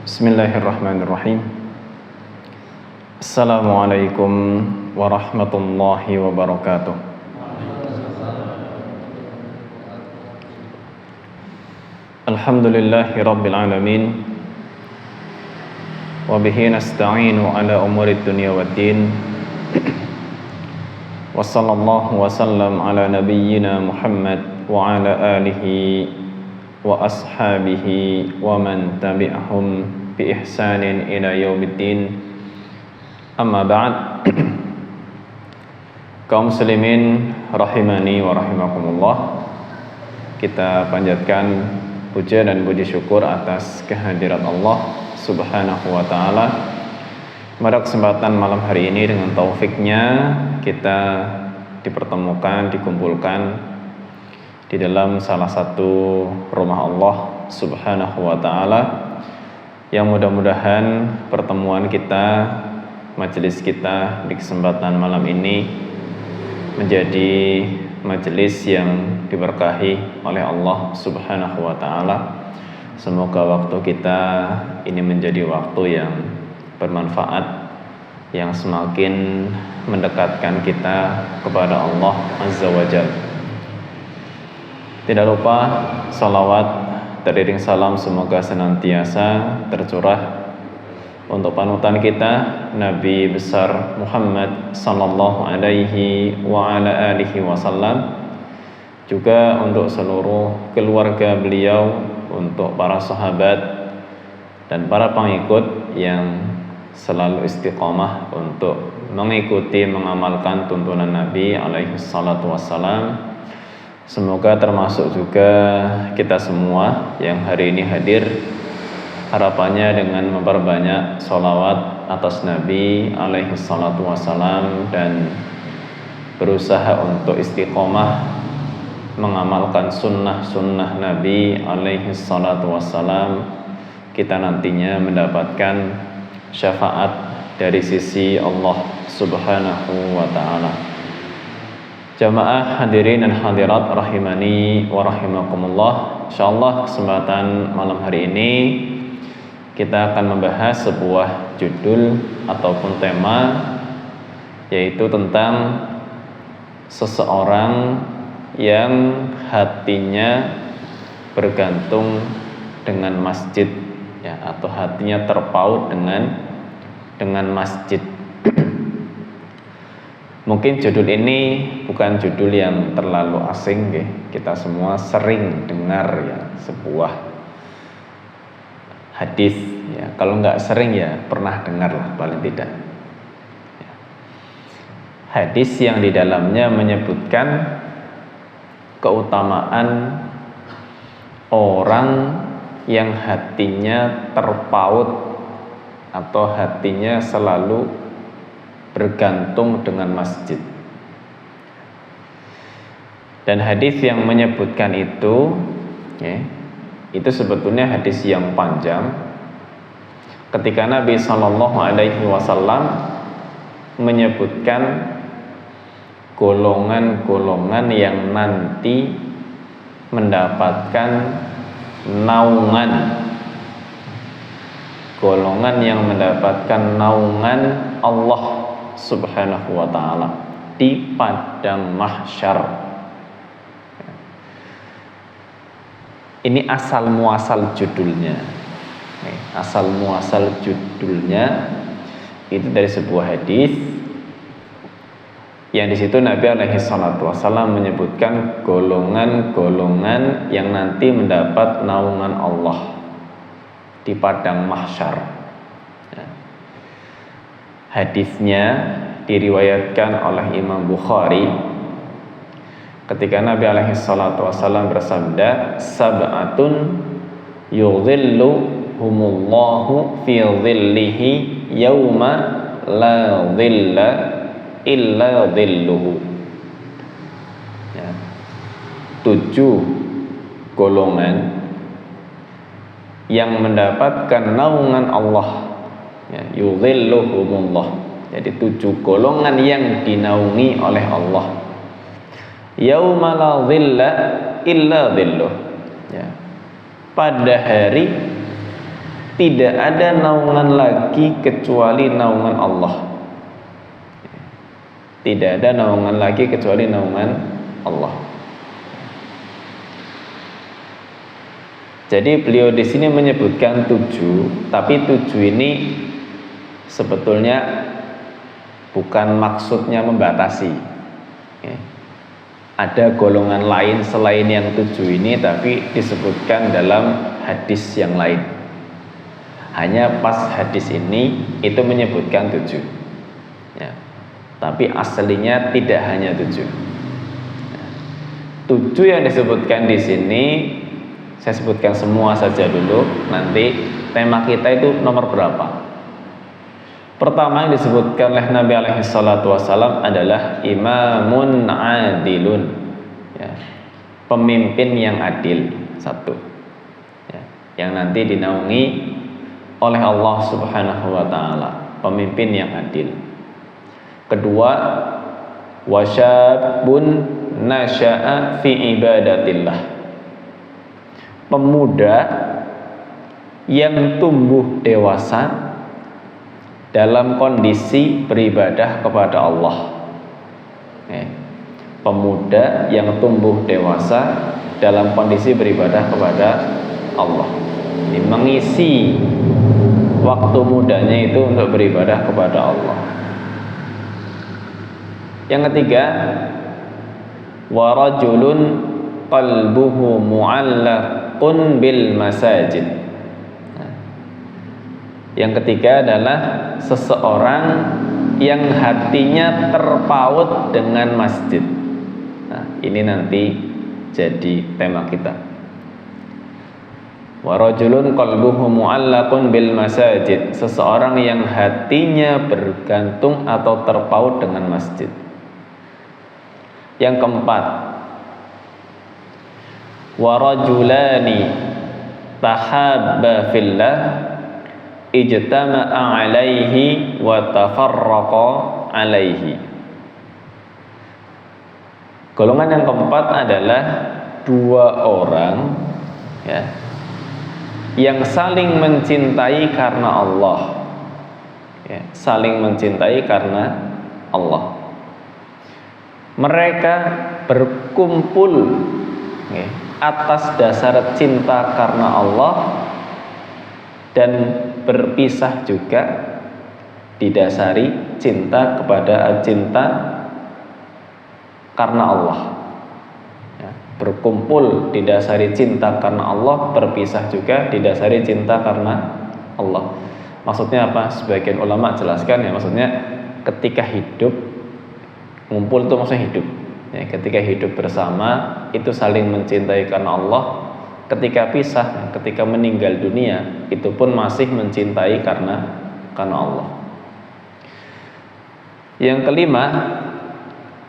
Bismillahirrahmanirrahim. Assalamualaikum warahmatullahi wabarakatuh. Alhamdulillahi rabbil alamin. Wa bihi nasta'inu ala umurid dunya waddin. Wa sallallahu wa sallam ala nabiyyina Muhammad wa ala alihi wa ashabihi wa man tabi'ahum bi ihsanin ila yaumiddin. Amma ba'd. Kaum muslimin rahimani wa rahimakumullah, kita panjatkan puja dan puji syukur atas kehadirat Allah Subhanahu wa ta'ala. Pada kesempatan malam hari ini dengan taufiknya kita dipertemukan, dikumpulkan di dalam salah satu rumah Allah Subhanahu wa ta'ala, yang mudah-mudahan pertemuan kita, majelis kita di kesempatan malam ini menjadi majelis yang diberkahi oleh Allah Subhanahu wa ta'ala. Semoga waktu kita ini menjadi waktu yang bermanfaat, yang semakin mendekatkan kita kepada Allah Azza wa Jalla. Tidak lupa salawat teriring salam semoga senantiasa tercurah untuk panutan kita Nabi besar Muhammad sallallahu alaihi wa ala alihi wasallam, juga untuk seluruh keluarga beliau, untuk para sahabat dan para pengikut yang selalu istiqomah untuk mengikuti, mengamalkan tuntunan Nabi alaihi salatu wassalam. Semoga termasuk juga kita semua yang hari ini hadir, harapannya dengan memperbanyak sholawat atas Nabi alaihi salatu wassalam dan berusaha untuk istiqomah mengamalkan sunnah-sunnah Nabi alaihi salatu wassalam, kita nantinya mendapatkan syafaat dari sisi Allah Subhanahu wa ta'ala. Jamaah hadirin dan hadirat rahimani wa rahimakumullah, insyaallah kesempatan malam hari ini kita akan membahas sebuah judul ataupun tema, yaitu tentang seseorang yang hatinya bergantung dengan masjid, ya, atau hatinya terpaut dengan masjid. Mungkin judul ini bukan judul yang terlalu asing, ya. Kita semua sering dengar ya sebuah hadis, ya. Kalau nggak sering ya pernah dengar lah paling tidak. Ya. Hadis yang di dalamnya menyebutkan keutamaan orang yang hatinya terpaut atau hatinya selalu bergantung dengan masjid. Dan hadis yang menyebutkan itu, ya, itu sebetulnya hadis yang panjang. Ketika Nabi Shallallahu Alaihi Wasallam menyebutkan golongan-golongan yang nanti mendapatkan naungan, golongan yang mendapatkan naungan Allah Subhanahu wa ta'ala di padang mahsyar. Ini asal muasal judulnya. Asal muasal judulnya itu dari sebuah hadis yang di situ Nabi alaihi salatu wasallam menyebutkan golongan-golongan yang nanti mendapat naungan Allah di padang mahsyar. Hadisnya diriwayatkan oleh Imam Bukhari ketika Nabi alaihi salatu wasallam bersabda, sab'atun yudhilluhumullahu fi dhillihi yauma la dhilla illa dhilluhu. Ya. 7 golongan yang mendapatkan naungan Allah, ya, yudhilluhumullah. Jadi 7 golongan yang dinaungi oleh Allah, yauma la dhilla illa dhilluh. Ya. Pada hari tidak ada naungan lagi kecuali naungan Allah. Tidak ada naungan lagi kecuali naungan Allah. Jadi beliau di sini menyebutkan 7, tapi 7 ini sebetulnya bukan maksudnya membatasi. Ya. Ada golongan lain selain yang 7 ini, tapi disebutkan dalam hadis yang lain. Hanya pas hadis ini itu menyebutkan 7. Ya. Tapi aslinya tidak hanya 7. 7 yang disebutkan di sini saya sebutkan semua saja dulu. Nanti tema kita itu nomor berapa? Pertama yang disebutkan oleh Nabi alaihi salatu wasallam adalah imamun adilun, ya. Pemimpin yang adil, satu, ya. Yang nanti dinaungi oleh Allah Subhanahu wa taala, pemimpin yang adil. Kedua, wasyabun nasya'a fi ibadatillah, pemuda yang tumbuh dewasa dalam kondisi beribadah kepada Allah. Pemuda yang tumbuh dewasa dalam kondisi beribadah kepada Allah. Ini mengisi waktu mudanya itu untuk beribadah kepada Allah. Yang ketiga, wa rajulun qalbuhu mu'allaqun bil masajid. Yang ketiga adalah seseorang yang hatinya terpaut dengan masjid. Nah, ini nanti jadi tema kita. Wa rajulun qalbuhu mu'allaqun bil masajid, seseorang yang hatinya bergantung atau terpaut dengan masjid. Yang keempat, wa rajulani tahabba fillah ijtama'a alaihi wa tafarraqa alaihi. Golongan yang keempat adalah 2 orang, ya, yang saling mencintai karena Allah, ya, saling mencintai karena Allah. Mereka berkumpul, ya, atas dasar cinta karena Allah dan berpisah juga didasari cinta karena Allah, ya, berkumpul didasari cinta karena Allah, berpisah juga didasari cinta karena Allah. Maksudnya apa? Sebagian ulama jelaskan, ya, maksudnya ketika hidup ngumpul itu maksudnya hidup, ya, ketika hidup bersama itu saling mencintai karena Allah. Ketika pisah, ketika meninggal dunia, itu pun masih mencintai karena Allah. Yang kelima,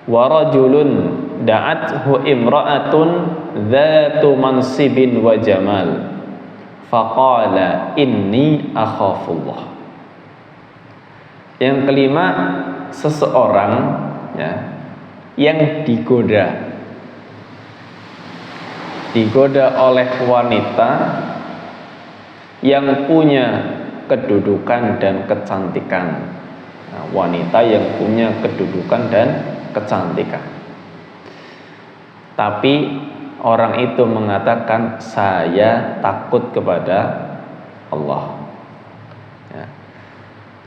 wa rajulun da'athu imra'atun dzatu mansibin wa jamal faqala inni akhafullah. Yang kelima, seseorang, ya, yang digoda oleh wanita yang punya kedudukan dan kecantikan. Nah, wanita yang punya kedudukan dan kecantikan. Tapi orang itu mengatakan, saya takut kepada Allah. Ya.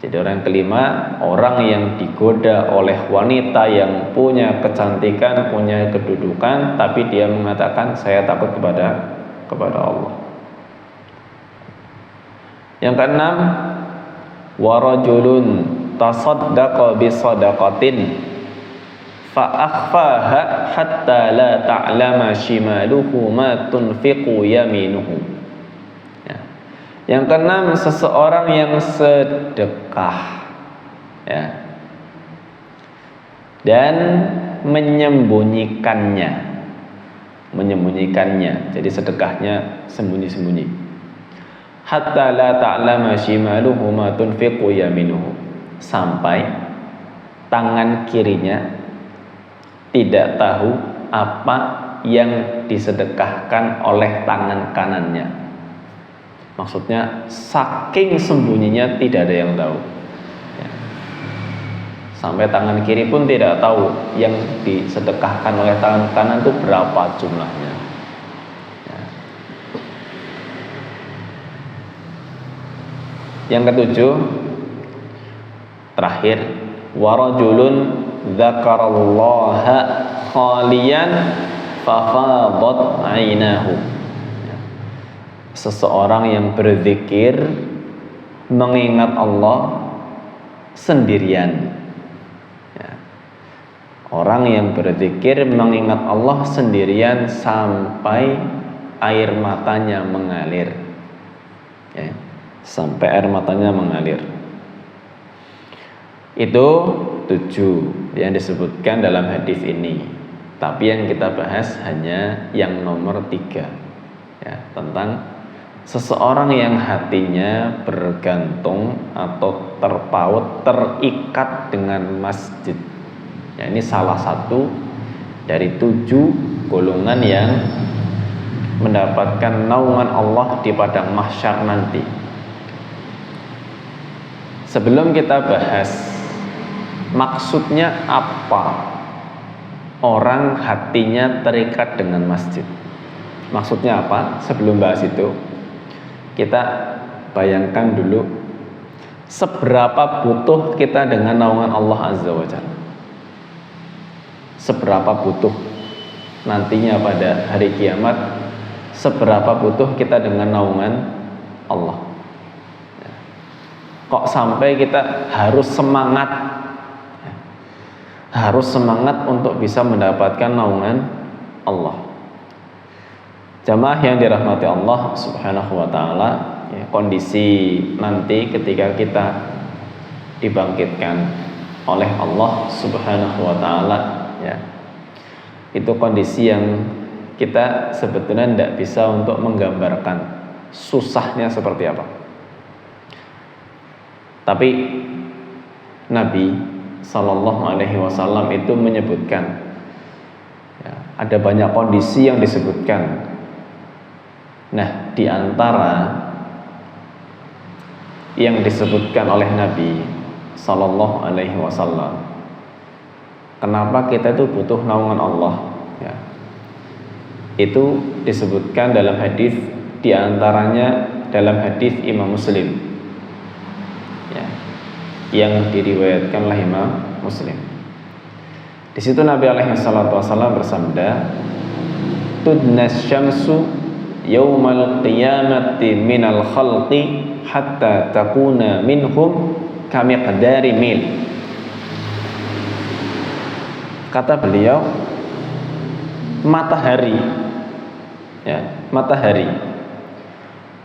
Jadi orang kelima, orang yang digoda oleh wanita yang punya kecantikan, punya kedudukan, tapi dia mengatakan saya takut kepada Allah. Yang keenam, wa rajulun tasaddaqa bi shadaqatin fa akhfaha hatta la ta'lama shimaluhu ma tunfiqu yaminuhu. Yang keenam, seseorang yang sedekah, ya, dan menyembunyikannya. Jadi sedekahnya sembunyi-sembunyi. Hatta la ta'lama shimaluhu ma tunfiqu yaminuhu, sampai tangan kirinya tidak tahu apa yang disedekahkan oleh tangan kanannya. Maksudnya saking sembunyinya tidak ada yang tahu. Ya. Sampai tangan kiri pun tidak tahu yang disedekahkan oleh tangan kanan itu berapa jumlahnya. Ya. Yang ketujuh, terakhir, warajulun dzakarallaha khaliyan fafadat ainahu. Seseorang yang berzikir mengingat Allah sendirian. Ya. Orang yang berzikir mengingat Allah sendirian sampai air matanya mengalir. Ya. Sampai air matanya mengalir. Itu 7 yang disebutkan dalam hadis ini. Tapi yang kita bahas hanya yang nomor 3, ya, tentang seseorang yang hatinya bergantung atau terpaut, terikat dengan masjid. Ya, ini salah satu dari 7 golongan yang mendapatkan naungan Allah di padang mahsyar nanti. Sebelum kita bahas maksudnya apa orang hatinya terikat dengan masjid, maksudnya apa? Sebelum bahas itu, kita bayangkan dulu seberapa butuh kita dengan naungan Allah Azza wa Jalla. Seberapa butuh nantinya pada hari kiamat, seberapa butuh kita dengan naungan Allah. Kok sampai kita harus semangat untuk bisa mendapatkan naungan Allah. Jamaah yang dirahmati Allah Subhanahu wa ta'ala, ya, kondisi nanti ketika kita dibangkitkan oleh Allah Subhanahu wa ta'ala, ya, itu kondisi yang kita sebetulnya tidak bisa untuk menggambarkan susahnya seperti apa. Tapi Nabi Sallallahu Alaihi Wasallam itu menyebutkan, ya, ada banyak kondisi yang disebutkan. Nah, di antara yang disebutkan oleh Nabi Sallallahu Alaihi Wasallam, kenapa kita itu butuh naungan Allah, ya, itu disebutkan dalam hadis, di antaranya dalam hadis Imam Muslim, ya, yang diriwayatkan oleh Imam Muslim. Di situ Nabi alaihi salatu wasallam bersabda, "Tudnas syamsu yaumal qiyamati minal khalqi hatta takuna minhum kamiqdari mil." Kata beliau, matahari, ya, matahari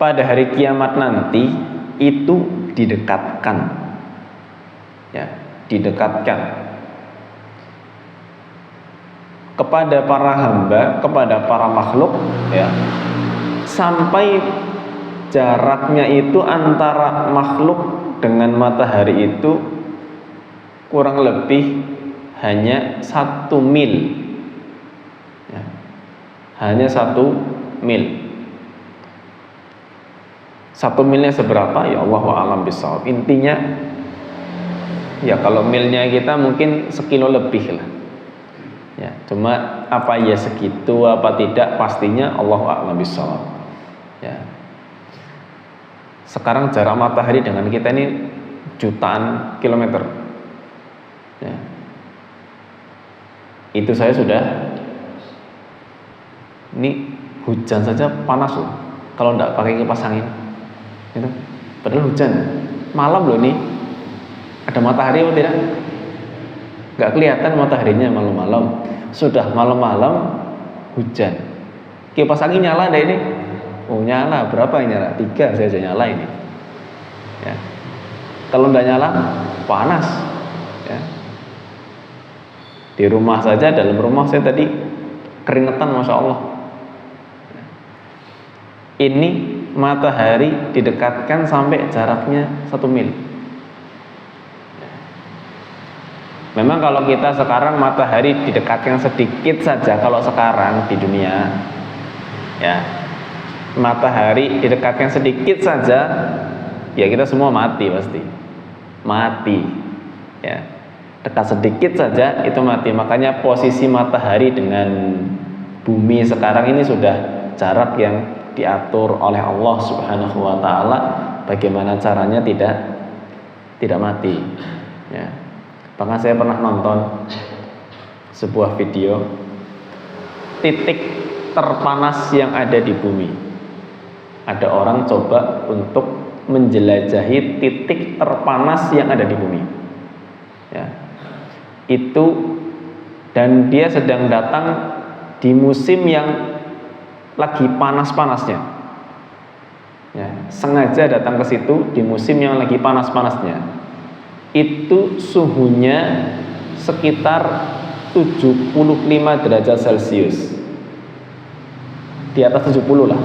pada hari kiamat nanti itu didekatkan, ya, didekatkan kepada para hamba, kepada para makhluk, ya, sampai jaraknya itu antara makhluk dengan matahari itu kurang lebih hanya 1 mil, ya, hanya 1 mil. 1 milnya seberapa? Ya Allahu a'lam bishawab. Intinya, ya kalau milnya kita mungkin sekilo lebih lah. Ya, cuma apa ya segitu apa tidak, pastinya Allahu a'lam bishawab. Ya. Sekarang jarak matahari dengan kita ini jutaan kilometer. Ya. Itu saya sudah, ini hujan saja panas loh kalau tidak pakai kipas angin. Gitu. Padahal hujan malam loh, ini ada matahari atau tidak? Nggak kelihatan mataharinya malam-malam. Sudah malam-malam hujan, kipas angin nyala deh ini. Oh nyala, berapa yang nyala? 3 saja nyala ini, ya. Kalau nggak nyala panas, ya. Di rumah saja, dalam rumah saya tadi keringetan, masya Allah. Ini matahari didekatkan sampai jaraknya 1 mil. Memang kalau kita sekarang matahari didekatkan sedikit saja, kalau sekarang di dunia ya, matahari didekatkan sedikit saja ya kita semua mati, pasti mati ya, dekat sedikit saja itu mati. Makanya posisi matahari dengan bumi sekarang ini sudah jarak yang diatur oleh Allah Subhanahu wa taala, bagaimana caranya tidak mati ya. Bahkan saya pernah nonton sebuah video titik terpanas yang ada di bumi. Ada orang coba untuk menjelajahi titik terpanas yang ada di bumi ya. Itu, dan dia sedang datang di musim yang lagi panas-panasnya ya. Sengaja datang ke situ di musim yang lagi panas-panasnya. Itu suhunya sekitar 75 derajat Celcius, di atas 70 lah,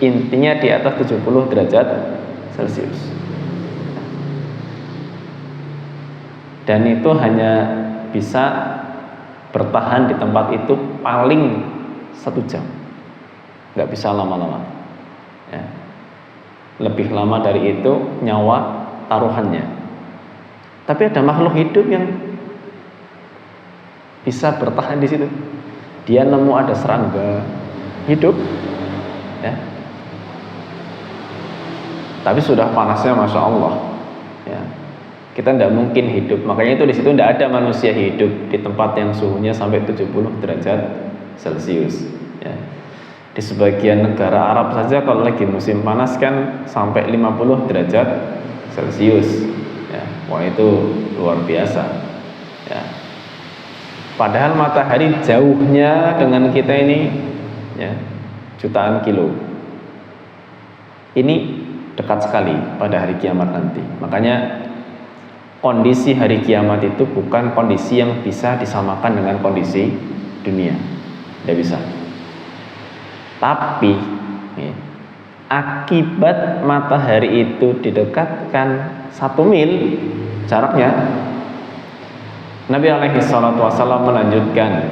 intinya di atas 70 derajat Celcius. Dan itu hanya bisa bertahan di tempat itu paling 1 jam, nggak bisa lama-lama ya. Lebih lama dari itu nyawa taruhannya. Tapi ada makhluk hidup yang bisa bertahan di situ. Dia nemu ada serangga hidup, ya. Tapi sudah panasnya, masya Allah, ya. Kita tidak mungkin hidup. Makanya itu di situ tidak ada manusia hidup di tempat yang suhunya sampai 70 derajat Celcius. Ya. Di sebagian negara Arab saja kalau lagi musim panas kan sampai 50 derajat Celcius. Ya, wah itu luar biasa ya. Padahal matahari jauhnya dengan kita ini ya, jutaan kilo. Ini dekat sekali pada hari kiamat nanti. Makanya kondisi hari kiamat itu bukan kondisi yang bisa disamakan dengan kondisi dunia, tidak bisa. Tapi ya, akibat matahari itu didekatkan 1 mil jaraknya, Nabi alaihi salatu wasallam melanjutkan,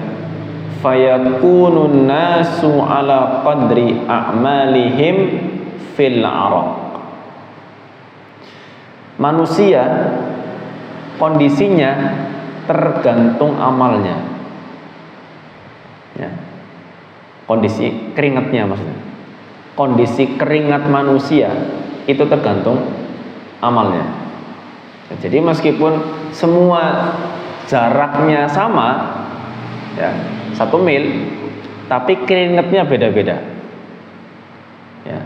fayakunun nasu ala qadri a'malihim fil araq. Manusia kondisinya tergantung amalnya ya. Kondisi keringatnya, maksudnya kondisi keringat manusia itu tergantung amalnya. Jadi meskipun semua jaraknya sama ya, 1 mil, tapi keringatnya beda-beda ya.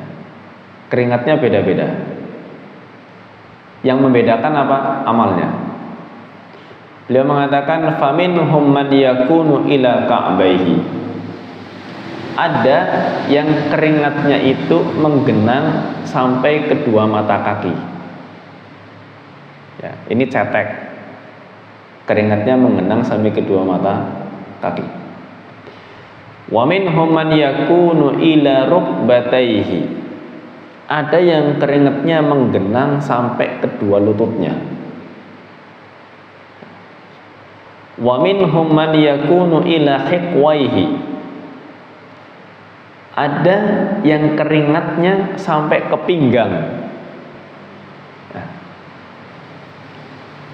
Keringatnya beda-beda. Yang membedakan apa? Amalnya. Beliau mengatakan faminhum man yakunu ila ka'baihi. Ada yang keringatnya itu menggenang sampai kedua mata kaki ya, ini cetek, keringatnya menggenang sampai kedua mata kaki. Wa minhum man yakunu ila rukbatayhi. Ada yang keringatnya menggenang sampai kedua lututnya. Wa minhum man yakunu ila hiqwaihi. Ada yang keringatnya sampai ke pinggang.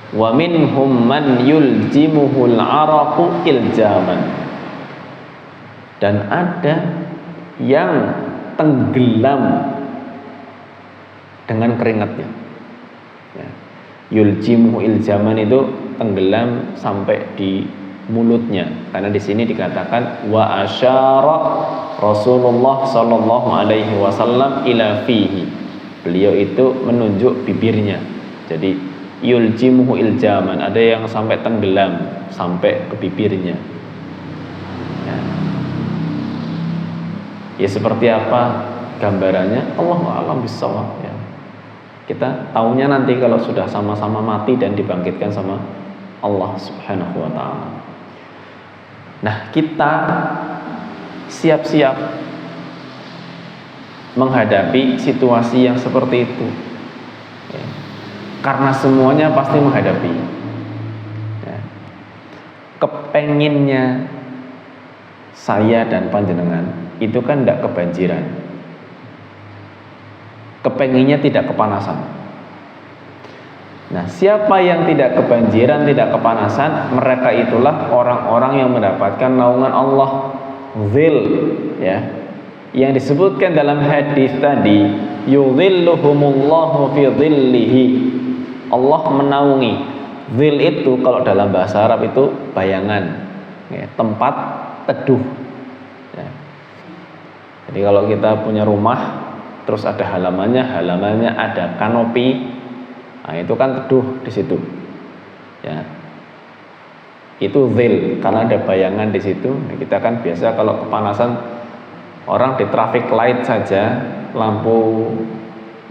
Wa minhum man yuljimuhul araqu iljaman. Dan ada yang tenggelam dengan keringatnya ya. Yuljimuhu iljaman itu tenggelam sampai di mulutnya, karena di sini dikatakan wa asyara Rasulullah sallallahu alaihi wasallam ila fihi. Beliau itu menunjuk bibirnya. Jadi yuljimuhu iljaman, ada yang sampai tenggelam sampai ke bibirnya ya. Ya seperti apa gambarannya Allahu a'lam bissawab ya. Kita tahunya nanti kalau sudah sama-sama mati dan dibangkitkan sama Allah Subhanahu wa ta'ala. Nah, kita siap-siap menghadapi situasi yang seperti itu ya. Karena semuanya pasti menghadapi ya. kepenginnya saya dan panjenengan itu kan tidak kebanjiran, kepenginnya tidak kepanasan. Nah, siapa yang tidak kebanjiran, tidak kepanasan, mereka itulah orang-orang yang mendapatkan naungan Allah. Zil, ya, yang disebutkan dalam hadis tadi, yudhilluhumullahu fi dhillihi, Allah menaungi. Zil itu kalau dalam bahasa Arab itu bayangan, ya, tempat teduh, ya. Jadi kalau kita punya rumah terus ada halamannya ada kanopi, nah itu kan teduh di situ, ya. Itu zil karena ada bayangan di situ. Kita kan biasa kalau kepanasan orang di traffic light saja, lampu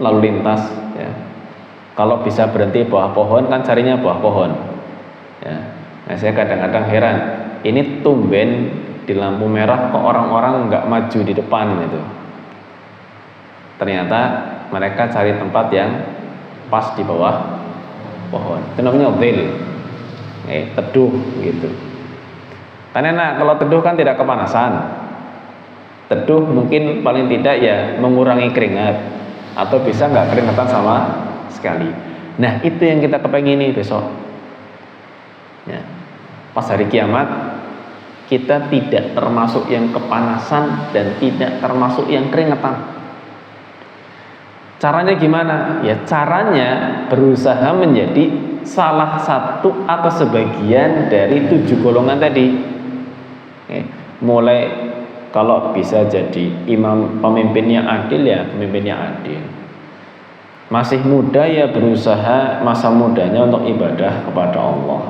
lalu lintas, ya, kalau bisa berhenti bawah pohon kan carinya bawah pohon, ya. Nah, saya kadang-kadang heran, ini tumben di lampu merah kok orang-orang nggak maju di depan gitu. Ternyata mereka cari tempat yang pas di bawah pohon. Itu namanya zil, teduh gitu. Kan enak kalau teduh kan tidak kepanasan. Teduh mungkin paling tidak ya mengurangi keringat, atau bisa nggak keringatan sama sekali. Nah, itu yang kita kepengini besok, ya. Pas hari kiamat kita tidak termasuk yang kepanasan dan tidak termasuk yang keringetan. Caranya gimana? Ya caranya berusaha menjadi salah satu atau sebagian dari 7 golongan tadi. Mulai kalau bisa jadi imam, pemimpinnya adil, ya pemimpinnya adil. Masih muda ya berusaha masa mudanya untuk ibadah kepada Allah,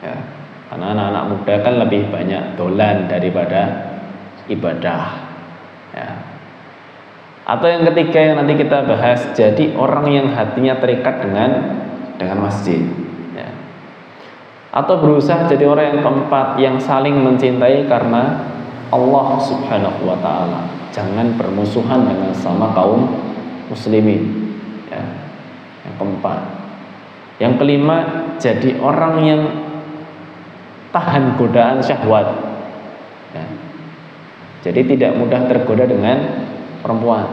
ya. Karena anak-anak muda kan lebih banyak dolan daripada ibadah, ya. Atau yang ketiga yang nanti kita bahas, jadi orang yang hatinya terikat dengan masjid, ya. Atau berusaha jadi orang yang keempat, yang saling mencintai karena Allah Subhanahu wa ta'ala. Jangan bermusuhan dengan sama kaum muslimin, ya. Yang keempat. Yang kelima, jadi orang yang tahan godaan syahwat, ya. Jadi tidak mudah tergoda dengan perempuan,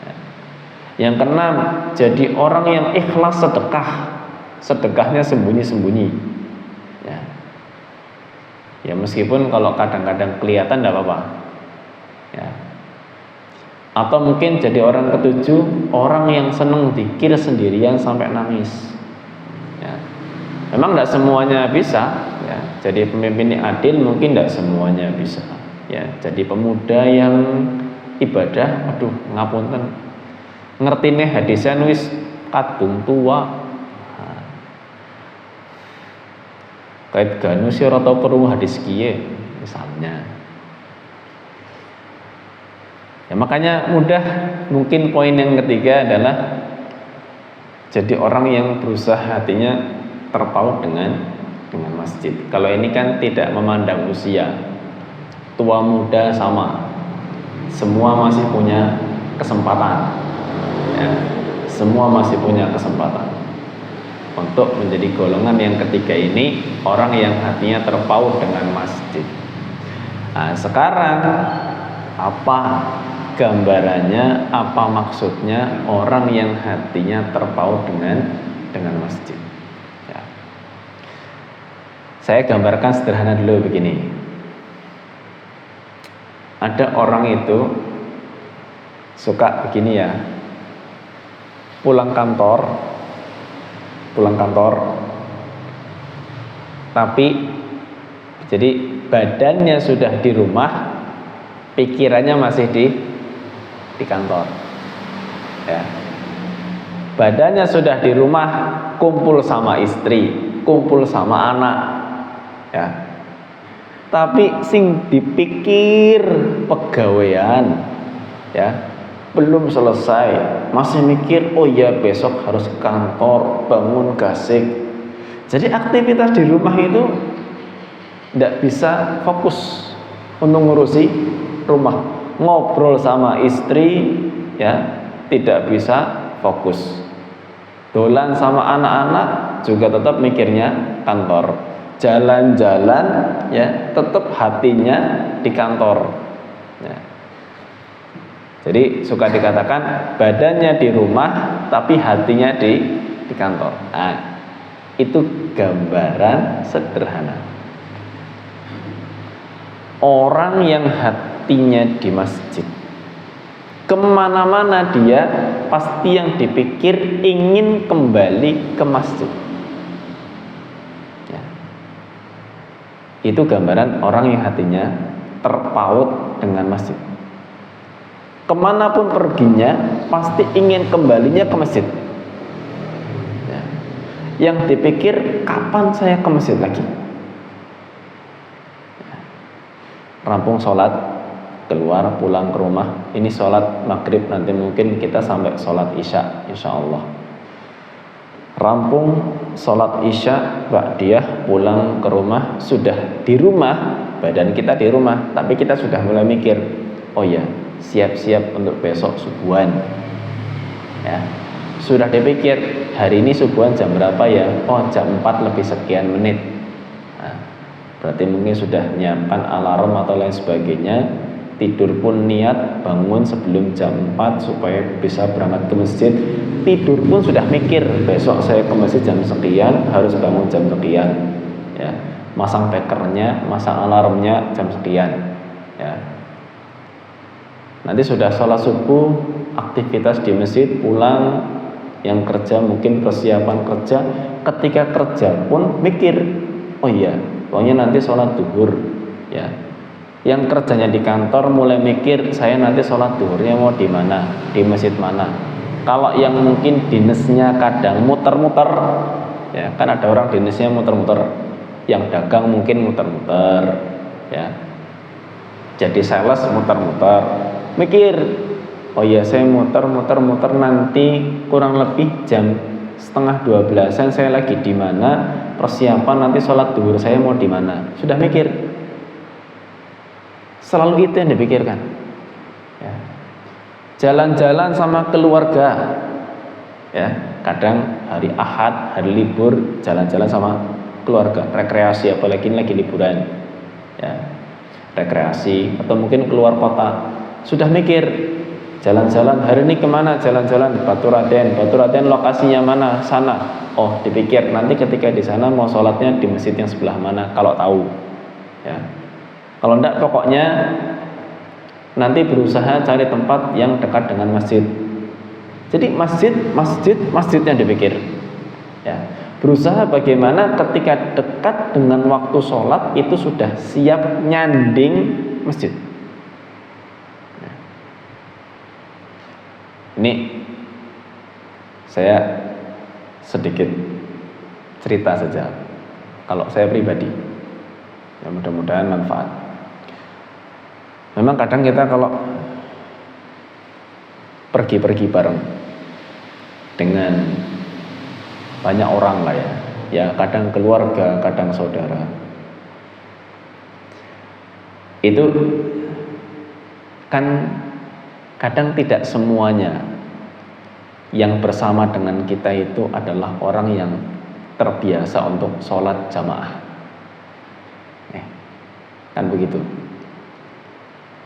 ya. Yang keenam, jadi orang yang ikhlas sedekah, sedekahnya sembunyi-sembunyi, ya. Ya meskipun kalau kadang-kadang kelihatan tidak apa-apa, ya. Atau mungkin jadi orang ketujuh, orang yang senang zikir sendirian sampai nangis, ya. Memang tidak semuanya bisa, ya. Jadi pemimpin yang adil mungkin tidak semuanya bisa, ya. Jadi pemuda yang ibadah, aduh ngapunten, ngertine hadisan wis kadung tua, kait ganu sih ora tau perlu hadis kiye misalnya. Ya makanya mudah. Mungkin poin yang ketiga adalah jadi orang yang berusaha hatinya terpaut dengan masjid. Kalau ini kan tidak memandang usia, tua muda sama, semua masih punya kesempatan, ya. Semua masih punya kesempatan untuk menjadi golongan yang ketiga ini, orang yang hatinya terpaut dengan masjid. Nah, sekarang apa gambarannya, apa maksudnya orang yang hatinya terpaut dengan masjid, ya. Saya gambarkan sederhana dulu begini. Ada orang itu suka begini, ya, pulang kantor tapi jadi badannya sudah di rumah, pikirannya masih di kantor, ya. Badannya sudah di rumah, kumpul sama istri, kumpul sama anak, ya. Tapi sing dipikir pegawaian, ya, belum selesai, masih mikir, oh ya besok harus ke kantor, bangun gasik. Jadi aktivitas di rumah itu tidak bisa fokus untuk ngurusi rumah. Ngobrol sama istri, ya, tidak bisa fokus. Dolan sama anak-anak juga tetap mikirnya kantor. jalan-jalan ya tetap hatinya di kantor ya. Jadi suka dikatakan badannya di rumah tapi hatinya di kantor. Nah, itu gambaran sederhana orang yang hatinya di masjid. Kemana-mana dia pasti yang dipikir ingin kembali ke masjid. Itu gambaran orang yang hatinya terpaut dengan masjid. Kemanapun perginya pasti ingin kembalinya ke masjid ya. Yang dipikir kapan saya ke masjid lagi ya. Rampung sholat, keluar pulang ke rumah. Ini sholat maghrib, nanti mungkin kita sampai sholat isya insyaallah. Rampung sholat isya, ba'diyah, pulang ke rumah. Sudah di rumah, badan kita di rumah, tapi kita sudah mulai mikir, oh ya, siap-siap untuk besok subuhan ya. Sudah dipikir, hari ini subuhan jam berapa ya? Oh, jam 4 lebih sekian menit. Nah, berarti mungkin sudah nyiapkan alarm atau lain sebagainya. Tidur pun niat bangun sebelum jam 4 supaya bisa berangkat ke masjid. Tidur pun sudah mikir, besok saya ke masjid jam sekian, harus bangun jam sekian ya. Masang bekernya, masang alarmnya jam sekian ya. Nanti sudah sholat subuh, aktivitas di masjid, pulang, yang kerja mungkin persiapan kerja. Ketika kerja pun mikir, oh iya, pokoknya nanti sholat duhur ya. Yang kerjanya di kantor mulai mikir, saya nanti sholat duhurnya mau di mana, di masjid mana. Kalau yang mungkin dinasnya kadang muter-muter ya, kan ada orang dinasnya muter-muter, yang dagang mungkin muter-muter ya, jadi sales muter-muter, mikir, oh iya saya muter-muter nanti kurang lebih jam 11:30 saya lagi di mana, persiapan nanti sholat duhur saya mau di mana. Sudah mikir. Selalu itu yang dipikirkan ya. Jalan-jalan sama keluarga ya, kadang hari Ahad, hari libur, jalan-jalan sama keluarga, rekreasi, apalagi ini lagi liburan ya, rekreasi atau mungkin keluar kota. Sudah mikir, jalan-jalan hari ini kemana, jalan-jalan Batu Raden lokasinya mana, sana. Oh, dipikir nanti ketika di sana mau sholatnya di masjid yang sebelah mana, kalau tahu ya. Kalau enggak, pokoknya nanti berusaha cari tempat yang dekat dengan masjid. Jadi masjid yang dipikir ya. Berusaha bagaimana ketika dekat dengan waktu sholat itu sudah siap nyanding masjid. Ini saya sedikit cerita saja. Kalau saya pribadi, ya mudah-mudahan manfaat. Memang kadang kita kalau pergi-pergi bareng dengan banyak orang lah ya, kadang keluarga, kadang saudara, itu kan kadang tidak semuanya yang bersama dengan kita itu adalah orang yang terbiasa untuk sholat jamaah, kan begitu.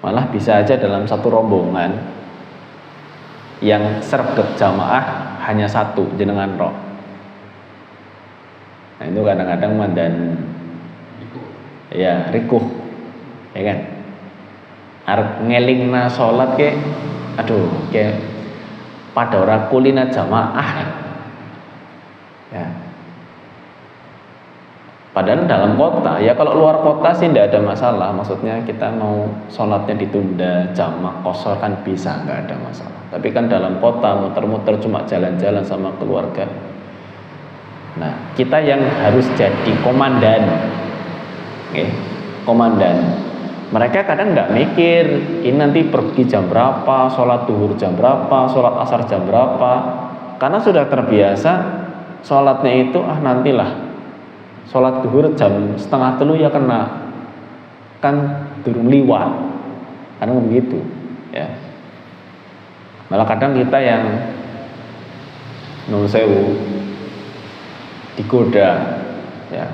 Malah bisa aja dalam satu rombongan yang sregep jamaah hanya satu, jenengan roh. Nah itu kadang-kadang mandan ya rikuh ya kan, arep ngelingna sholat ke, aduh ke pada ora kulina jamaah ya. Padahal dalam kota, ya kalau luar kota sih tidak ada masalah. Maksudnya kita mau sholatnya ditunda, jamak kosor kan bisa, nggak ada masalah. Tapi kan dalam kota muter-muter cuma jalan-jalan sama keluarga. Nah, kita yang harus jadi komandan, komandan. Mereka kadang nggak mikir, ini nanti pergi jam berapa, sholat duhur jam berapa, sholat asar jam berapa. Karena sudah terbiasa sholatnya itu nantilah. Sholat duhur jam 2:30 ya kena, kan durung liwat, karena begitu ya. Malah kadang kita yang nuwun sewu digoda ya,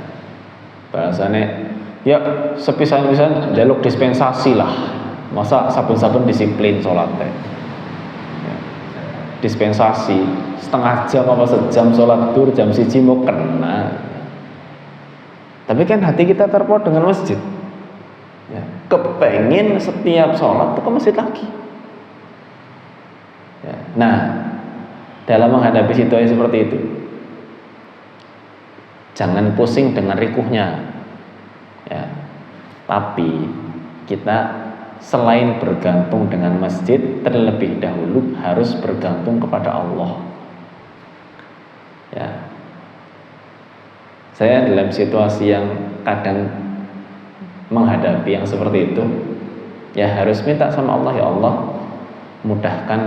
Bahasane ya sepisan-pisan jaluk dispensasi lah. Masa saben-saben disiplin sholatnya ya. Dispensasi setengah jam apa sejam sholat dur jam 1 mau kena. Tapi kan hati kita terpaut dengan masjid ya. Kepengen setiap sholat tuh ke masjid lagi ya. Nah, dalam menghadapi situasi seperti itu, jangan pusing dengan rikuhnya ya. Tapi kita selain bergantung dengan masjid, terlebih dahulu harus bergantung kepada Allah ya. Saya dalam situasi yang kadang menghadapi yang seperti itu ya, harus minta sama Allah, ya Allah mudahkan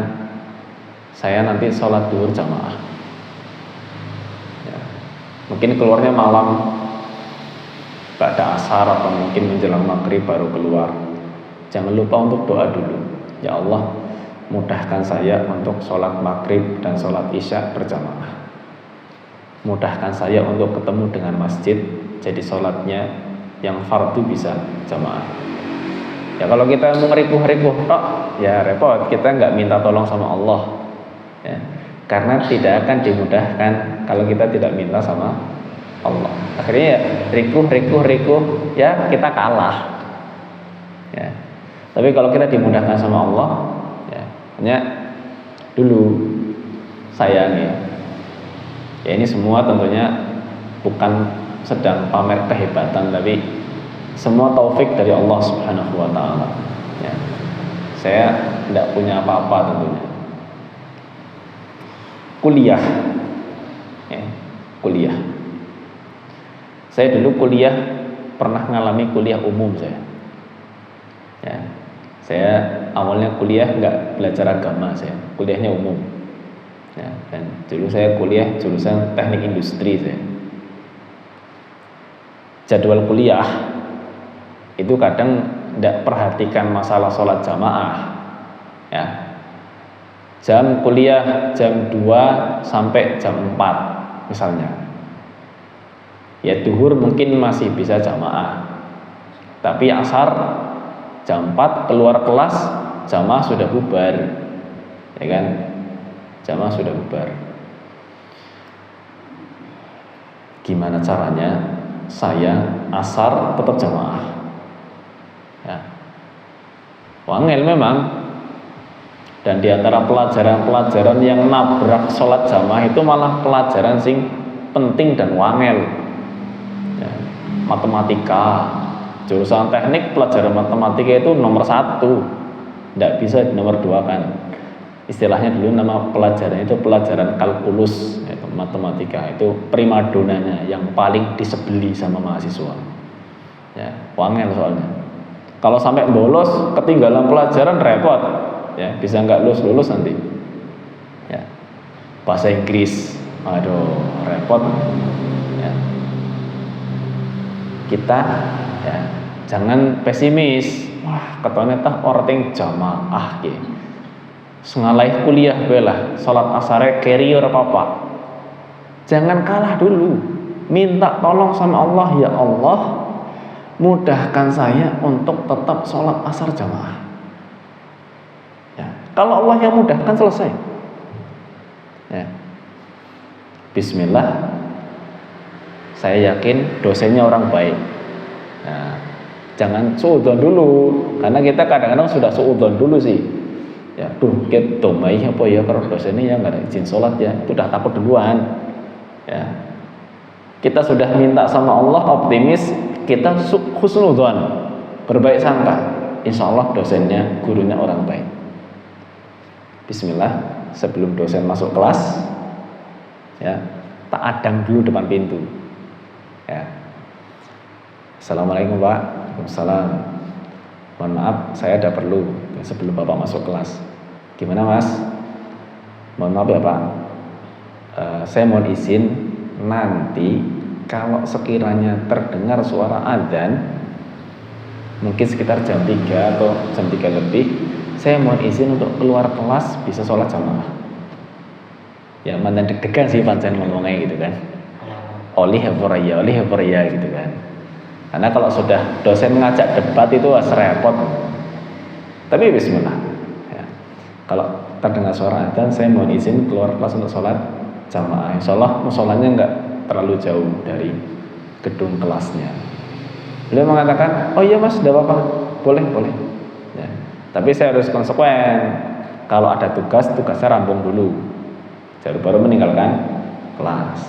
saya nanti sholat duhur jamaah ya. Mungkin keluarnya malam pada asar atau mungkin menjelang maghrib baru keluar. Jangan lupa untuk doa dulu, ya Allah mudahkan saya untuk sholat maghrib dan sholat isya berjamaah. Mudahkan saya untuk ketemu dengan masjid, jadi sholatnya yang fardu bisa jamaah. Ya kalau kita mau rikuh-rikuh tok, ya repot. Kita nggak minta tolong sama Allah ya. Karena tidak akan dimudahkan kalau kita tidak minta sama Allah. Akhirnya ya rikuh ya kita kalah ya. Tapi kalau kita dimudahkan sama Allah ya, hanya dulu sayangi ya. Ini semua tentunya bukan sedang pamer kehebatan, tapi semua taufik dari Allah Subhanahu wa taala ya. Saya tidak punya apa-apa tentunya. Kuliah ya, kuliah. Saya dulu kuliah pernah ngalami kuliah umum saya ya. Saya awalnya kuliah nggak belajar agama, saya kuliahnya umum ya. Dan dulu saya kuliah jurusan teknik industri saya. Jadwal kuliah itu kadang tidak perhatikan masalah sholat jamaah ya. Jam kuliah jam 2 sampai jam 4 misalnya ya, duhur mungkin masih bisa jamaah, tapi asar jam 4 keluar kelas jamaah sudah bubar ya kan, jamaah sudah bubar. Gimana caranya saya asar tetap jamaah ya. Wangel memang. Dan diantara pelajaran-pelajaran yang nabrak sholat jamaah itu malah pelajaran sing penting dan wangel ya. Matematika, jurusan teknik pelajaran matematika itu nomor 1, tidak bisa nomor 2 kan. Istilahnya dulu nama pelajaran itu pelajaran kalkulus yaitu matematika, itu primadonanya yang paling disebeli sama mahasiswa ya. Wangel soalnya kalau sampai bolos ketinggalan pelajaran repot ya, bisa nggak lulus nanti ya. Bahasa Inggris, aduh repot ya. Kita ya jangan pesimis, wah ketone tah orang jamaah ki sengalai kuliah belah salat asare carrier apa. Jangan kalah dulu, minta tolong sama Allah, ya Allah mudahkan saya untuk tetap sholat asar jamaah ya. Kalau Allah yang mudahkan selesai ya. Bismillah, saya yakin dosennya orang baik. Nah, jangan suudzon dulu, karena kita kadang-kadang sudah suudzon dulu sih ya. Duh kita domai apa ya kalau dosennya ya nggak ada izin sholat ya, itu udah takut duluan ya. Kita sudah minta sama Allah, optimis, kita husnudzon, berbaik sangka, insya Allah dosennya, gurunya orang baik. Bismillah, sebelum dosen masuk kelas ya, tak adang dulu depan pintu ya. Assalamualaikum Pak. Waalaikumsalam. Mohon maaf, saya ada perlu sebelum Bapak masuk kelas. Gimana Mas? Mohon maaf ya Pak, saya mohon izin nanti kalau sekiranya terdengar suara adzan mungkin sekitar jam 3 atau jam 3 lebih, saya mohon izin untuk keluar kelas bisa sholat jamaah ya. Mantan deg-degan sih pancen ngomongnya gitu kan, oleh heboraya gitu kan Karena kalau sudah dosen mengajak debat itu repot. Tapi bismillah. Ya. Kalau terdengar suara adzan, saya mohon izin keluar kelas untuk sholat jamaah. Insyaallah musolanya enggak terlalu jauh dari gedung kelasnya. Beliau mengatakan, oh iya mas, tidak apa-apa, boleh. Ya. Tapi saya harus konsekuen. Kalau ada tugas, tugasnya rampung dulu, baru meninggalkan kelas.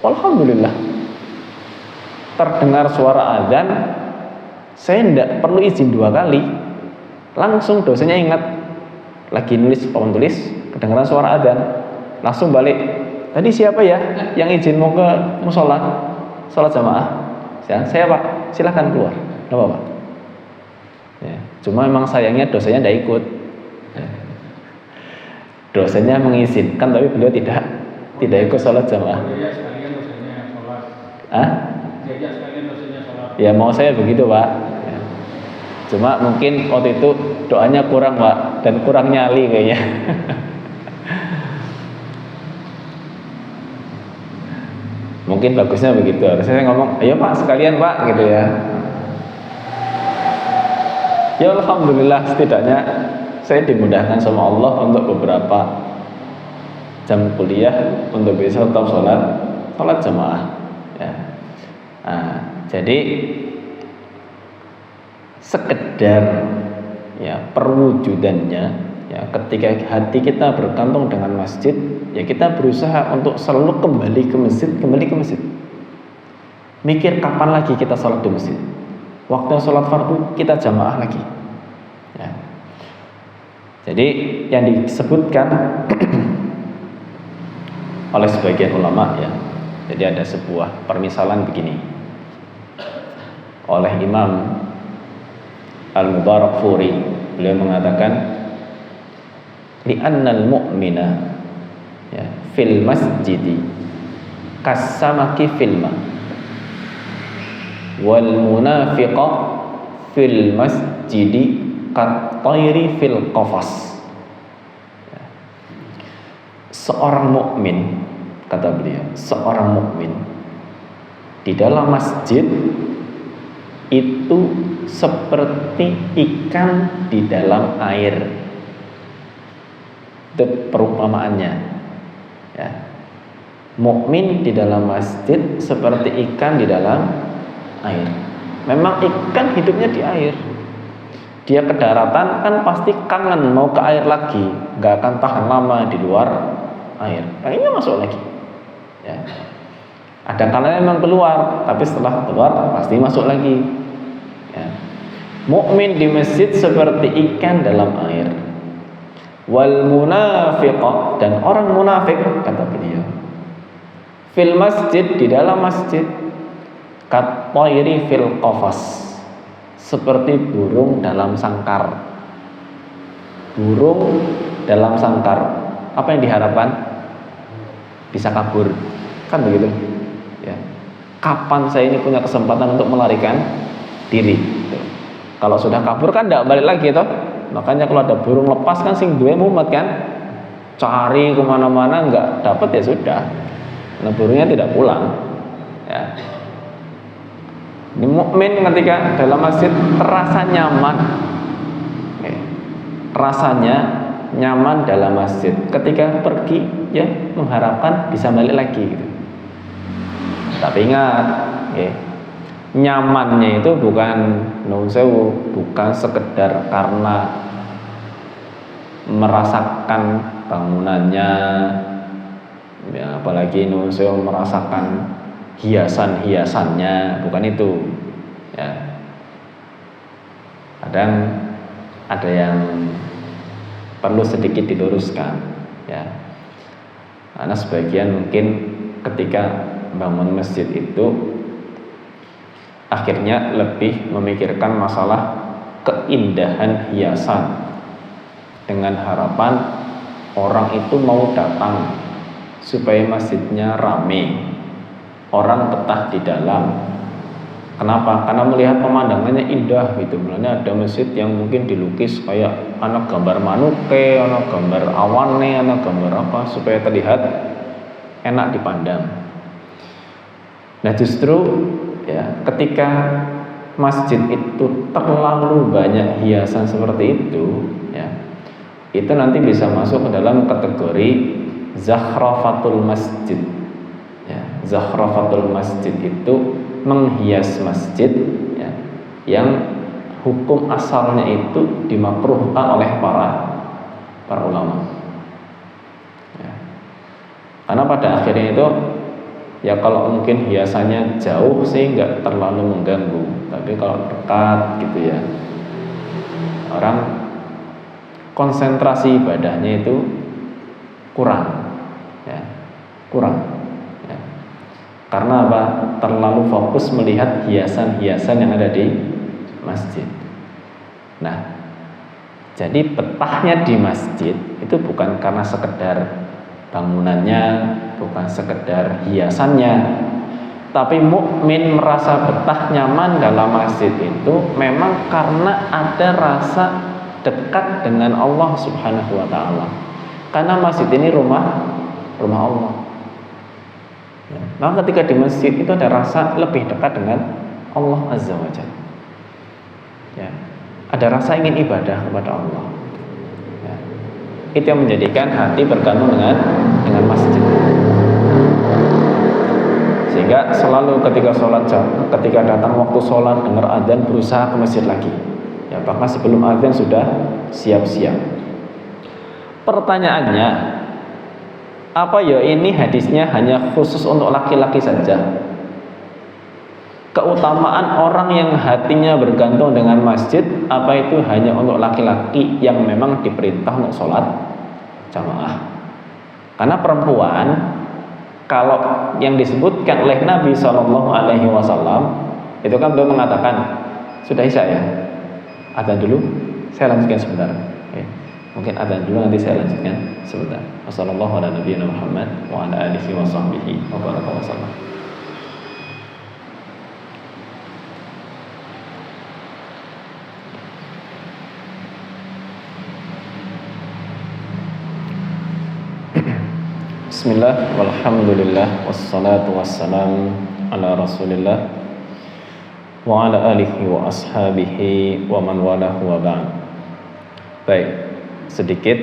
Alhamdulillah, terdengar suara azan, saya tidak perlu izin 2 kali, langsung dosennya ingat, lagi nulis papan tulis, kedengaran suara azan, langsung balik. Tadi siapa ya yang izin mau ke musola sholat jamaah? Saya pak, silahkan keluar, nggak apa-apa. Ya, cuma memang sayangnya dosennya tidak ikut. Ya. Dosennya mengizinkan, tapi beliau tidak ikut sholat jamaah. Ya mau saya begitu pak. Ya. Cuma mungkin waktu itu doanya kurang pak, dan kurang nyali kayaknya. Mungkin bagusnya begitu. Harusnya saya ngomong, ayo pak sekalian pak, gitu ya. Ya alhamdulillah, setidaknya saya dimudahkan sama Allah untuk beberapa jam kuliah untuk bisa tetap sholat jamaah. Ya. Nah, jadi sekedar ya perwujudannya. Ya, ketika hati kita bergantung dengan masjid, ya kita berusaha untuk selalu kembali ke masjid. Mikir kapan lagi kita sholat di masjid. Waktu sholat fardu kita jamaah lagi. Ya. Jadi yang disebutkan oleh sebagian ulama ya. Jadi ada sebuah permisalan begini. Oleh Imam Al-Mubarakfuri, beliau mengatakan li'annal mu'mina ya fil masjidi kasamaki fil ma wal munafiqa fil masjidi kat-tayri fil qafas. Ya. Seorang mukmin, kata beliau, seorang mukmin di dalam masjid itu seperti ikan di dalam air. Itu perumpamaannya ya. Mukmin di dalam masjid seperti ikan di dalam air. Memang ikan hidupnya di air. Dia ke daratan kan pasti kangen mau ke air lagi, gak akan tahan lama di luar air, pengennya masuk lagi ya. Ada kalanya memang keluar, tapi setelah keluar pasti masuk lagi ya. Mukmin di masjid seperti ikan dalam air. Wal munafiqah, dan orang munafik, kata beliau, fil masjid, di dalam masjid, kat tayri fil qafas, seperti burung dalam sangkar. Burung dalam sangkar, apa yang diharapkan? Bisa kabur, kan begitu ya. Kapan saya ini punya kesempatan untuk melarikan diri? Kalau sudah kabur kan tidak balik lagi toh. Makanya kalau ada burung lepas kan sing duwe mumet kan, cari kemana-mana nggak dapat ya sudah, nah burungnya tidak pulang ya. Ini mukmin ketika dalam masjid terasa nyaman ya. Rasanya nyaman dalam masjid, ketika pergi ya mengharapkan bisa balik lagi gitu. Tapi ingat ya, nyamannya itu bukan bukan sekedar karena merasakan bangunannya ya, apalagi merasakan hiasan-hiasannya, bukan itu ya. Kadang ada yang perlu sedikit diluruskan ya, karena sebagian mungkin ketika bangun masjid itu akhirnya lebih memikirkan masalah keindahan hiasan dengan harapan orang itu mau datang supaya masjidnya rame, orang betah di dalam. Kenapa? Karena melihat pemandangannya indah gitu. Mulanya ada masjid yang mungkin dilukis kayak anak gambar manuke, anak gambar awane, anak gambar apa, supaya terlihat enak dipandang. Nah justru ya, ketika masjid itu terlalu banyak hiasan seperti itu, ya, itu nanti bisa masuk ke dalam kategori zakhrafatul masjid. Ya, zakhrafatul masjid itu menghias masjid, ya, yang hukum asalnya itu dimakruhkan oleh para ulama. Ya. Karena pada akhirnya itu, ya kalau mungkin hiasannya jauh sih nggak terlalu mengganggu, tapi kalau dekat gitu ya, orang konsentrasi ibadahnya itu kurang, ya, kurang. Ya. Karena apa? Terlalu fokus melihat hiasan-hiasan yang ada di masjid. Nah, jadi betahnya di masjid itu bukan karena sekedar bangunannya, bukan sekedar hiasannya, tapi mukmin merasa betah nyaman dalam masjid itu memang karena ada rasa dekat dengan Allah Subhanahu wa taala. Karena masjid ini rumah Allah. Ya. Maka ketika di masjid itu ada rasa lebih dekat dengan Allah Azza wa Jalla. Ya. Ada rasa ingin ibadah kepada Allah. Ya. Itu yang menjadikan hati bergantung dengan masjid. Sehingga selalu ketika ketika datang waktu sholat, dengar adzan, berusaha ke masjid lagi. Ya, bahkan sebelum adzan sudah siap-siap. Pertanyaannya, apa ya ini hadisnya hanya khusus untuk laki-laki saja? Keutamaan orang yang hatinya bergantung dengan masjid, apa itu hanya untuk laki-laki yang memang diperintah untuk sholat jamaah? Karena perempuan, kalau yang disebutkan oleh Nabi SAW, itu kan beliau mengatakan, sudah isya ya, adzan dulu, saya lanjutkan sebentar. Ya. Mungkin adzan dulu, nanti saya lanjutkan sebentar. Wassalamualaikum warahmatullahi wabarakatuh. Bismillah, walhamdulillah, wassalatu wassalam ala rasulillah wa ala alihi wa ashabihi wa man walahu wa ba'd. Baik, sedikit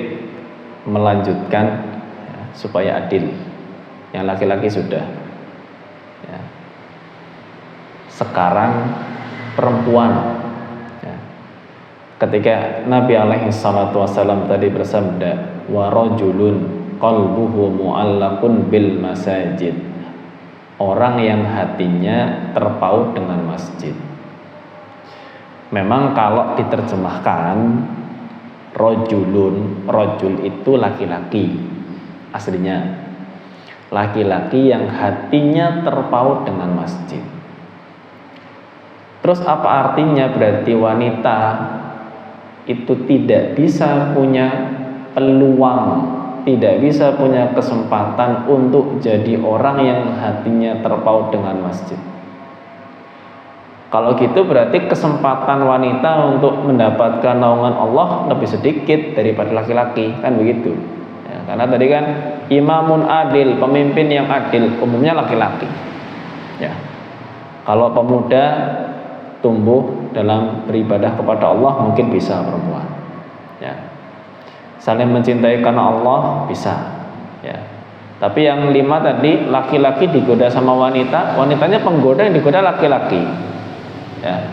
melanjutkan ya, supaya adil. Yang laki-laki sudah ya. Sekarang perempuan ya. Ketika Nabi alaihi salatu wassalam tadi bersabda, wa rajulun qalbuhu mu'allaqun bil masajid, orang yang hatinya terpaut dengan masjid. Memang kalau diterjemahkan rajulun, rajul itu laki-laki aslinya, laki-laki yang hatinya terpaut dengan masjid. Terus apa artinya? Berarti wanita itu tidak bisa punya peluang, tidak bisa punya kesempatan untuk jadi orang yang hatinya terpaut dengan masjid. Kalau gitu berarti kesempatan wanita untuk mendapatkan naungan Allah lebih sedikit daripada laki-laki, kan begitu ya, karena tadi kan imamun adil, pemimpin yang adil umumnya laki-laki ya. Kalau pemuda tumbuh dalam beribadah kepada Allah mungkin bisa perempuan ya. Saling mencintai karena Allah bisa ya. Tapi yang 5 tadi, laki-laki digoda sama wanita, wanitanya penggoda yang digoda laki-laki ya.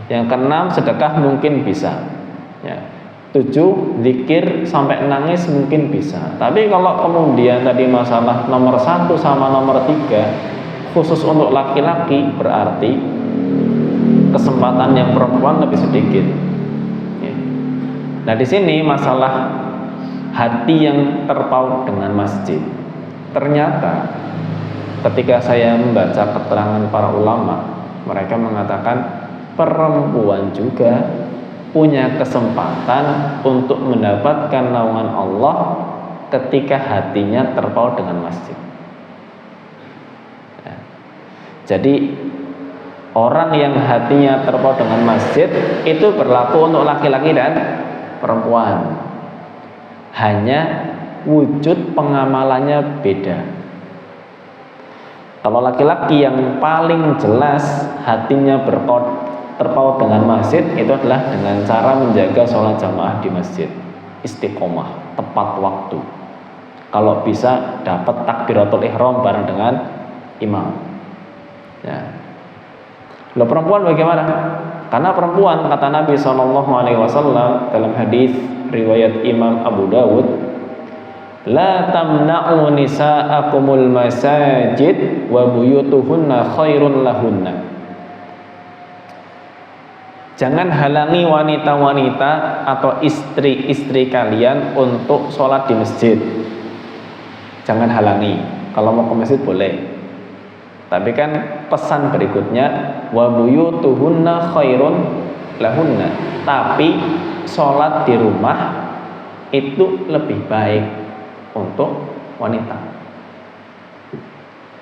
Yang ke-6 sedekah mungkin bisa ya. 7 zikir sampai nangis mungkin bisa. Tapi kalau kemudian tadi masalah nomor 1 sama nomor 3 khusus untuk laki-laki, berarti kesempatan yang perempuan lebih sedikit. Nah, di sini masalah hati yang terpaut dengan masjid. Ternyata ketika saya membaca keterangan para ulama, mereka mengatakan perempuan juga punya kesempatan untuk mendapatkan naungan Allah ketika hatinya terpaut dengan masjid. Ya. Jadi orang yang hatinya terpaut dengan masjid itu berlaku untuk laki-laki dan perempuan, hanya wujud pengamalannya beda. Kalau laki-laki yang paling jelas hatinya terpaut dengan masjid, itu adalah dengan cara menjaga sholat jamaah di masjid, istiqomah, tepat waktu. Kalau bisa dapat takbiratul ihram bareng dengan imam. Ya. Loh, perempuan bagaimana? Karena perempuan, kata Nabi SAW dalam hadis riwayat Imam Abu Dawud, la tamna'u nisa'akumul masajid wa buyutuhunna khairun lahunna. Jangan halangi wanita-wanita atau istri-istri kalian untuk sholat di masjid. Jangan halangi. Kalau mau ke masjid boleh. Tapi kan pesan berikutnya, wa buyutuhunna khairun lahunna. Tapi sholat di rumah itu lebih baik untuk wanita.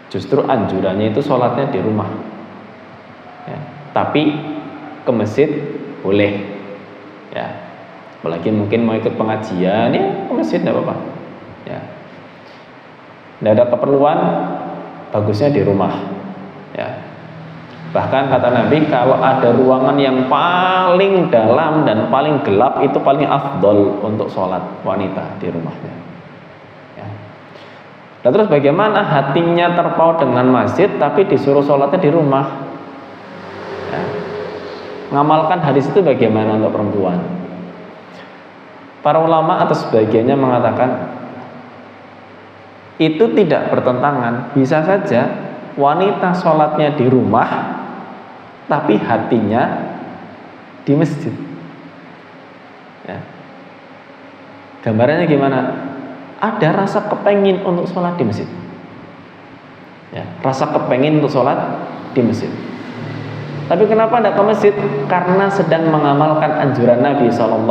Justru anjurannya itu sholatnya di rumah. Ya. Tapi ke masjid boleh. Ya. Apalagi mungkin mau ikut pengajian, ya ke masjid tidak apa-apa. Ya. Tidak ada keperluan, bagusnya di rumah. Ya. Bahkan kata Nabi, kalau ada ruangan yang paling dalam dan paling gelap, itu paling afdol untuk sholat wanita di rumahnya. Nah, terus bagaimana hatinya terpaut dengan masjid tapi disuruh sholatnya di rumah? Ya. Ngamalkan hadis itu bagaimana untuk perempuan? Para ulama atau sebagiannya mengatakan itu tidak bertentangan. Bisa saja wanita sholatnya di rumah tapi hatinya di masjid. Ya. Gambarannya gimana? Ada rasa kepengin untuk sholat di masjid. Ya, rasa kepengin untuk sholat di masjid. Tapi kenapa tidak ke masjid? Karena sedang mengamalkan anjuran Nabi SAW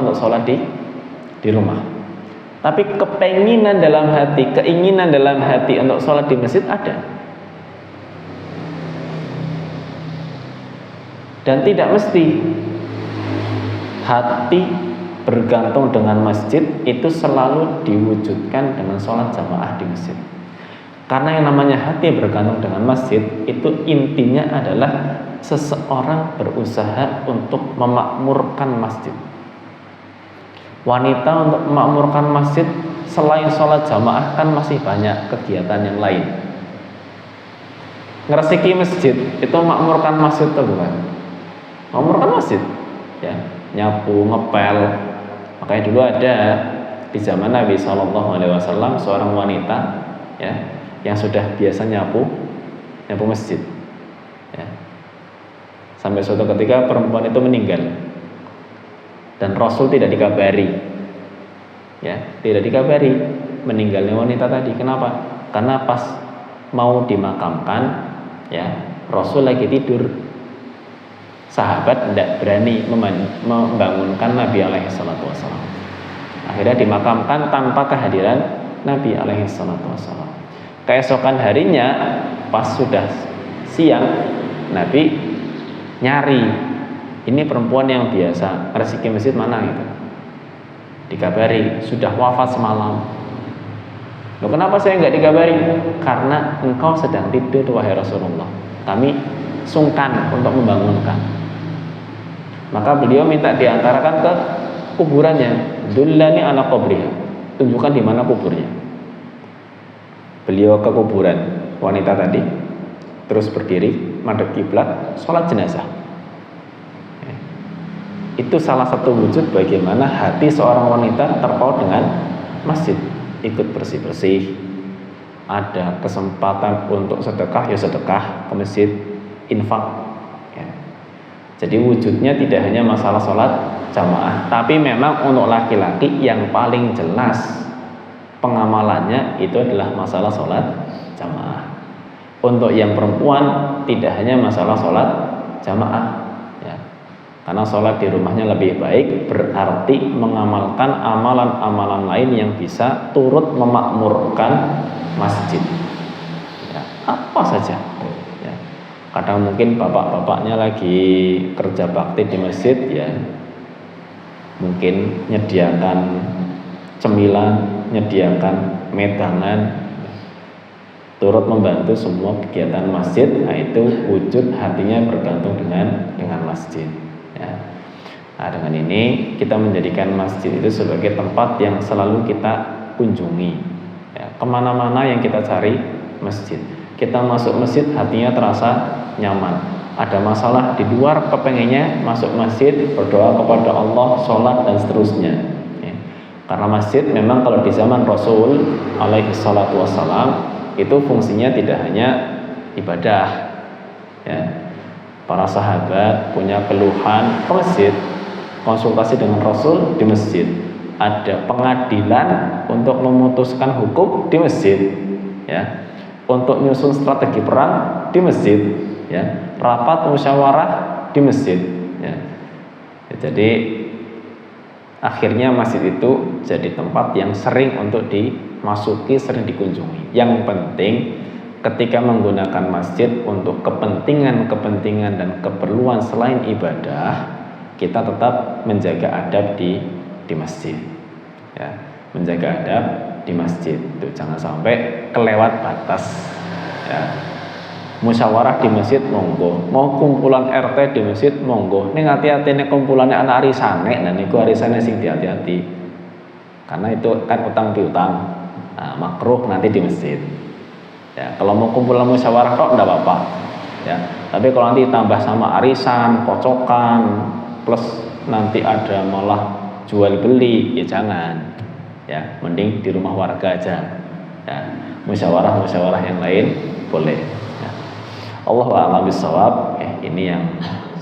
untuk sholat di rumah. Tapi kepenginan dalam hati, keinginan dalam hati untuk sholat di masjid ada. Dan tidak mesti hati bergantung dengan masjid itu selalu diwujudkan dengan sholat jamaah di masjid. Karena yang namanya hati bergantung dengan masjid itu intinya adalah seseorang berusaha untuk memakmurkan masjid. Wanita untuk memakmurkan masjid selain sholat jamaah kan masih banyak kegiatan yang lain. Ngeresiki masjid itu memakmurkan masjid atau bukan? Memakmurkan masjid, ya, nyapu, ngepel. Makanya dulu ada di zaman Nabi SAW seorang wanita, ya, yang sudah biasa nyapu masjid. Ya. Sampai suatu ketika perempuan itu meninggal dan Rasul tidak dikabari, ya, tidak dikabari meninggalnya wanita tadi. Kenapa? Karena pas mau dimakamkan, ya, Rasul lagi tidur. Sahabat tidak berani membangunkan Nabi SAW. Akhirnya dimakamkan tanpa kehadiran Nabi SAW. Keesokan harinya pas sudah siang, Nabi nyari, ini perempuan yang biasa resiki masjid mana gitu. Dikabari sudah wafat semalam. Loh, kenapa saya nggak dikabari? Karena engkau sedang tidur wahai Rasulullah. Kami sungkan untuk membangunkan. Maka beliau minta diantarkan ke kuburannya. Dullani ala qabriha. Tunjukkan di mana kuburnya. Beliau ke kuburan wanita tadi, terus berdiri madhep kiblat, sholat jenazah. Itu salah satu wujud bagaimana hati seorang wanita terpaut dengan masjid. Ikut bersih-bersih. Ada kesempatan untuk sedekah, ya sedekah ke masjid, infak. Jadi wujudnya tidak hanya masalah sholat jamaah, tapi memang untuk laki-laki yang paling jelas pengamalannya itu adalah masalah sholat jamaah. Untuk yang perempuan tidak hanya masalah sholat jamaah, ya. Karena sholat di rumahnya lebih baik, berarti mengamalkan amalan-amalan lain yang bisa turut memakmurkan masjid, ya, apa saja. Kadang mungkin bapak-bapaknya lagi kerja bakti di masjid, ya, mungkin nyediakan cemilan, nyediakan medangan, turut membantu semua kegiatan masjid, nah itu wujud hatinya bergantung dengan masjid. Ya. Nah, dengan ini kita menjadikan masjid itu sebagai tempat yang selalu kita kunjungi. Ya, kemana-mana yang kita cari masjid. Kita masuk masjid hatinya terasa nyaman. Ada masalah di luar, kepengennya masuk masjid, berdoa kepada Allah, sholat dan seterusnya. Ya. Karena masjid memang kalau di zaman Rasul alaihi salatu wassalam itu fungsinya tidak hanya ibadah. Ya. Para sahabat punya keluhan ke masjid, konsultasi dengan Rasul di masjid. Ada pengadilan untuk memutuskan hukum di masjid. Ya. Untuk menyusun strategi perang di masjid. Ya. Rapat musyawarah di masjid. Ya. Jadi akhirnya masjid itu jadi tempat yang sering untuk dimasuki, sering dikunjungi. Yang penting ketika menggunakan masjid untuk kepentingan dan keperluan selain ibadah, kita tetap menjaga adab di masjid. Ya, menjaga adab di masjid. Itu jangan sampai kelewat batas. Ya. Musyawarah di masjid monggo, mau kumpulan RT di masjid monggo. Ning hati-hatine kumpulannya anak arisane, dan niku arisane sing hati-hati. Karena itu kan utang piutang. Nah, makruh nanti di masjid. Ya, kalau mau kumpulan musyawarah kok enggak apa-apa. Ya, tapi kalau nanti tambah sama arisan, kocokan, plus nanti ada malah jual beli, ya jangan. Ya, mending di rumah warga aja. Ya, musyawarah yang lain boleh. Allahu a'lam bishawab. Ini yang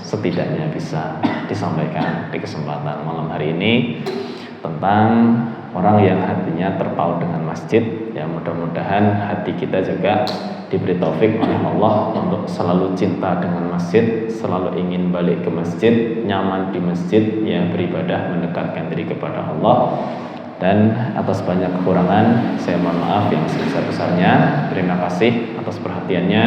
setidaknya bisa disampaikan di kesempatan malam hari ini tentang orang yang hatinya terpaut dengan masjid. Ya, mudah-mudahan hati kita juga diberi taufik oleh Allah untuk selalu cinta dengan masjid, selalu ingin balik ke masjid, nyaman di masjid, ya beribadah mendekatkan diri kepada Allah. Dan atas banyak kekurangan saya mohon maaf yang sebesar-besarnya. Terima kasih atas perhatiannya.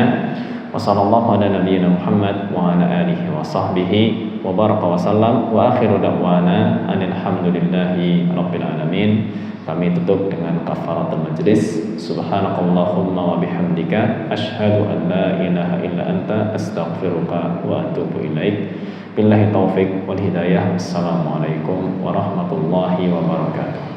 Wassallallahu ala nabiyyina Muhammad wa ala alihi wa sahbihi wa baraka wa sallam wa akhiru da'wana alhamdulillahi rabbil alamin. Kami tutup dengan kafaratul majlis. Subhanakallahumma wa bihamdika asyhadu an la ilaha illa anta astaghfiruka wa atubu ilaik. Billahi taufik wal hidayah. Assalamualaikum warahmatullahi wabarakatuh.